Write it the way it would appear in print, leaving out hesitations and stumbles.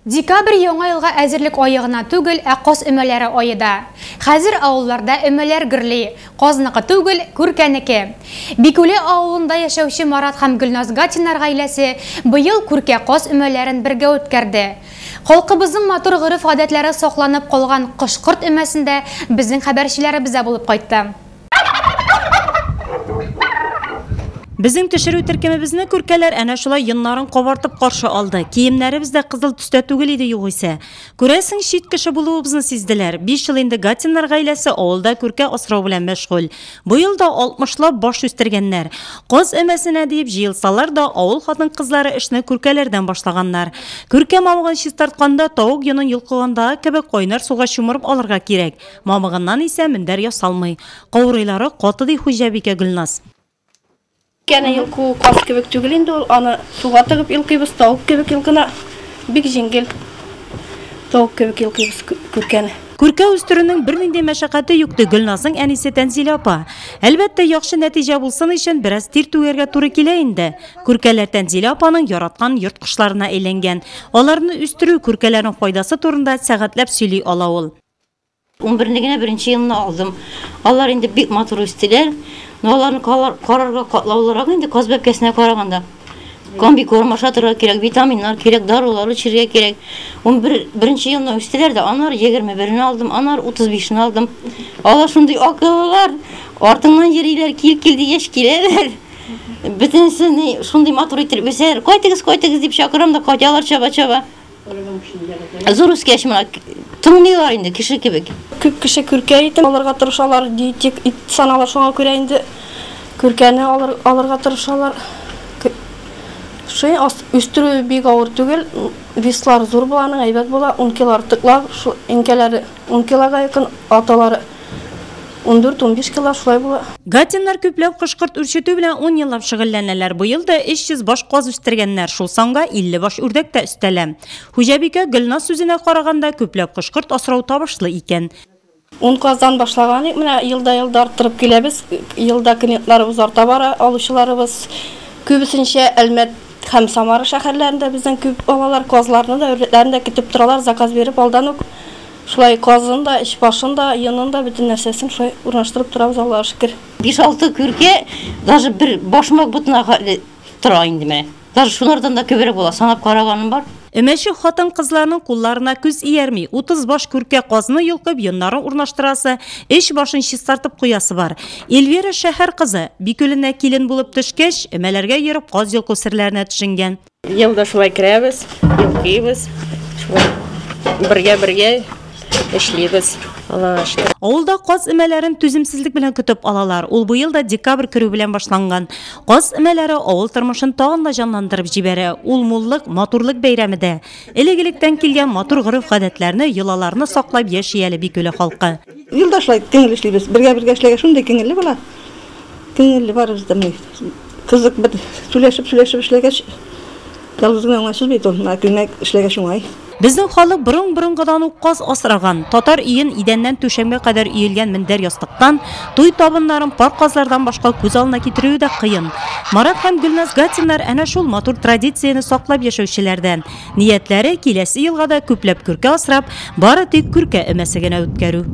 Декабрь яңа елга әзерлек айыгына түгел, қос өмәләре айыда. Хәзер авылларда өмәләр гөрли, казныкы түгел, күркәнеке. Бикүле авылында яшәүче Марат һәм Гөлназ Гатиннар гаиләсе быел күркә каз өмәләрен бергә үткәрде. Халкыбызның матур гырыф-гадәтләре сакланып калган кыш-кырт өмәсендә безнең хәбәрчеләребез булып кайтты. Bizim төшерү төркемебезне күркәләр әнә шулай йоннарын кабартып каршы алды. Киемнәребез дә кызыл төстә түгел иде югыйсә. Күрәсең, чит кеше булуыбызны сизделәр. 5 ел инде Гатиннар гаиләсе авылда күркә асрау белән мәшгуль. Бу елда 60лап баш үстергәннәр. Каз өмәсенә дип җыелсалар да, авыл хатын-кызлары эшне күркәләрдән башлаганнар. Күркә мамыгын чистартканда тавык йонын йолкыганда кебек кайнар суга чумырып алырга кирәк. Мамыгыннан исә мендәр ясалмый. Каурыйлары каты ди Хуҗабикә Гөлназ. Кәне елку каз кебек түгел инде ул, аны суга тыгып илкыйбыз, тавык кебек илкына бик җиңел. Тавык кебек илкыйбыз күркәне. Күркә үстерүнең бернинди мәшәкате юкты Гөлназның әнисе Тәнзилә апа. Әлбәттә, яхшы нәтиҗә булсын өчен бераз тир түгәргә туры килә инде. Күркәләр Тәнзилә апаның яраткан йорткышларына әйләнгән. Аларны үстерү күркәләрнең файдасы турында сәгатьләп сөйли ала ул. 11-генә беренче елны алдым. Алар инде бик матур үстеләр. Аларны карарга катлаулырак инде каз бәбкәсенә караганда. Комбикорм ашатырга кирәк, витаминнар кирәк, дарулар эчәргә кирәк. 11-нче елны үстеләр дә, анар 21-не алдым, анар 35-не алдым. Алар шундый акыллар, артыңнан йөриләр, кил-килди яшь киләләр. Бөтенсен шундый матур итеп үсәләр. Кайтыгыз дип чакырам да, кайталар чаба-чаба. Зур үскәч менә тыңлыйлар инде кеше кебек. Күп кеше күркә итеп алырга тырышалар, диетик ит саналар, шуңа күрә инде күркәне алырга тырышалар. Шуй үстерү бик авыр түгел, веслар зур буланың, әйбәт була, 10 кг артыклап, шу инкәләре 10 кг якын, аталары 14-15 кг шулай була. Гатиннар күпләп кышкырт үрчетү белән 10 еллап шөгыльләнәләр. Бу елда 300 баш каз үстергәннәр, шул санга 50 баш үрдәк тә өстәлә. Хуҗабикә Гөлназ сүзенә караганда күпләп кышкырт асрау табышлы икән. 10 каздан башлаган ик, менә елда арттырып киләбез. Елда клиентларыбыз арта бара, алучыларыбыз күбесенчә Әлмәт һәм Самара шәһәрләрендә безнең күп алалар казларны да, үрдәкләрне дә китеп торалар, заказ берип алдан ук. Шулай казын да, эш башын да, йонын да, бөтен нәрсәсен шулай урнаштырып торабыз, Аллага шөкер. 5-6 күркә даже бер башмак бутына тора инде менә. Даже шулардан да күбрәк була, санап караганым бар. Өмәче хатын-кызларның кулларына күз иярми, 30 баш күркә казны йолкып, йоннарын урнаштырасы, эш башын чистартып куясы бар. Эльвира шәһәр кызы Бикүленә килен булып төшкәч, өмәләргә йөреп каз йолку серләренә төшенгән. Елда шулай керәбез, йолкыйбыз, шулай бергә эшлибез. Авылда каз өмәләрен түземсезлек белән көтеп алалар. Ул бу елда декабрь керү белән башланган. Каз өмәләре авыл тормышын тагын да җанландырып җибәрә. Ул муллык, матурлык бәйрәмедә. Элек-электән килгән матур гырыф-гадәтләрне, йолаларны саклап яши Бикүле халкы. Елда шулай күңел эшлибез. Бергә эшләгән шундый күңелле була. Күңелле барыбыз да кызык бер сөйләшеп эшләгәч, ялгыз гына аңлашып бит ул. Күңел эшләгән шуңай. Безнең халык борын-борынгыдан ук каз асраган. Татар иен идәннән түшәмгә кадәр өелгән мендәр ястыктан, туй табыннарын пар казлардан башка күз алына китерүе дә кыен. Марат һәм Гөлназ Гатиннар әнә шул матур традицияне саклап яшәүчеләрдән. Ниятләре киләсе елга да күпләп күркә асрап, бары тик күркә өмәсе генә үткәрү.